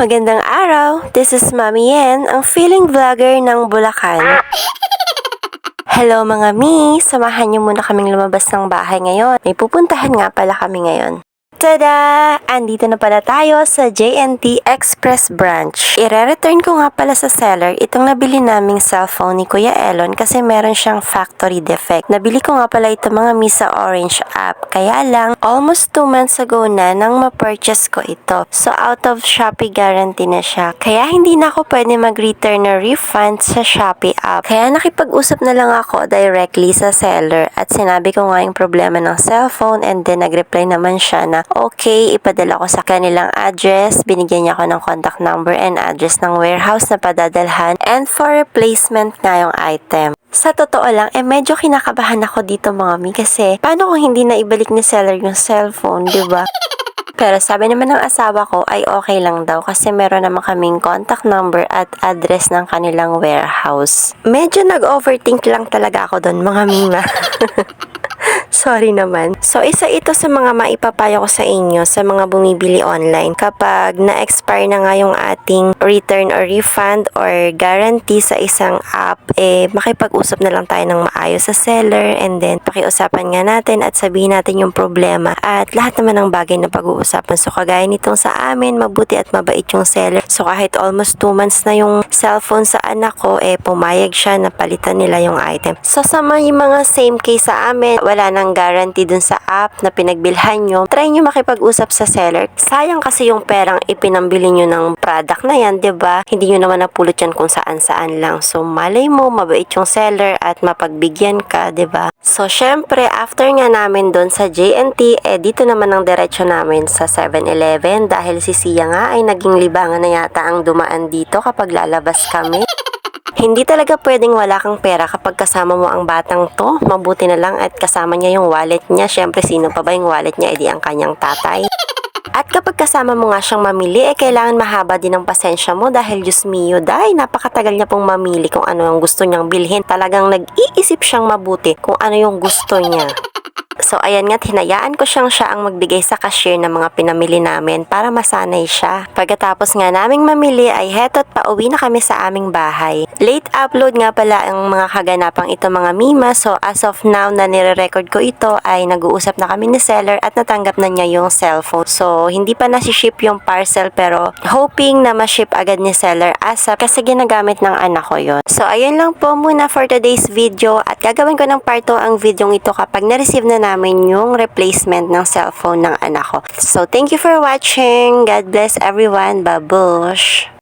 Magandang araw! This is Mami Yen, ang feeling vlogger ng Bulacan. Hello mga mi! Samahan niyo muna kaming lumabas ng bahay ngayon. May pupuntahan nga pala kami ngayon. Tada! Andito na pala tayo sa J&T Express branch. Ire-return ko nga pala sa seller itong nabili naming cellphone ni Kuya Elon kasi meron siyang factory defect. Nabili ko nga pala ito mga mi sa Orange app. Kaya lang, almost 2 months ago na nang ma-purchase ko ito. So out of Shopee guarantee na siya. Kaya hindi na ako pwede mag-return na refund sa Shopee app. Kaya nakipag-usap na lang ako directly sa seller at sinabi ko nga yung problema ng cellphone and then nag-reply naman siya na okay, ipadala ko sa kanilang address. Binigyan niya ako ng contact number and address ng warehouse na padadalhan and for replacement nga yung item. Sa totoo lang, medyo kinakabahan ako dito mga mi kasi paano kung hindi na ibalik ni seller yung cellphone, di ba? Pero sabi naman ng asawa ko ay okay lang daw kasi meron naman kaming contact number at address ng kanilang warehouse. Medyo nag-overthink lang talaga ako doon mga mima. Sorry naman. So, isa ito sa mga maipapayo ko sa inyo sa mga bumibili online. Kapag na-expire na nga yung ating return or refund or guarantee sa isang app, makipag-usap na lang tayo ng maayos sa seller and then pakiusapan nga natin at sabihin natin yung problema at lahat naman ng bagay na pag-uusapan. So, kagaya nitong sa amin, mabuti at mabait yung seller. So, kahit almost 2 months na yung cellphone sa anak ko, pumayag siya na palitan nila yung item. So, sa mga same case sa amin, wala nang guarantee dun sa app na pinagbilhan nyo, try nyo makipag-usap sa seller. Sayang kasi yung perang ipinambili nyo ng product na yan, 'di ba? Hindi nyo naman napulot yan kung saan-saan lang. So, malay mo, mabait yung seller at mapagbigyan ka, 'di ba? So, syempre, after nga namin dun sa J&T, dito naman ang diretsyo namin sa 7-Eleven dahil si Sia nga ay naging libangan na yata ang dumaan dito kapag lalabas kami. Hindi talaga pwedeng wala kang pera kapag kasama mo ang batang to. Mabuti na lang at kasama niya yung wallet niya. Siyempre, sino pa ba yung wallet niya? Edi ang kanyang tatay. At kapag kasama mo nga siyang mamili, kailangan mahaba din ang pasensya mo dahil Diyos mio, dahil napakatagal niya pong mamili kung ano yung gusto niyang bilhin. Talagang nag-iisip siyang mabuti kung ano yung gusto niya. So, ayan nga, hinayaan ko siya ang magbigay sa cashier ng mga pinamili namin para masanay siya. Pagkatapos nga naming mamili ay heto't pauwi na kami sa aming bahay. Late upload nga pala ang mga kaganapang ito mga mima. So, as of now na nire-record ko ito ay nag-uusap na kami ni seller at natanggap na niya yung cellphone. So, hindi pa nasi-ship yung parcel pero hoping na ma-ship agad ni seller ASAP kasi ginagamit ng anak ko yon. So, ayun lang po muna for today's video at gagawin ko ng part 2 ang video ito kapag na-receive na namin yung replacement ng cellphone ng anak ko. So, thank you for watching. God bless everyone. Babush!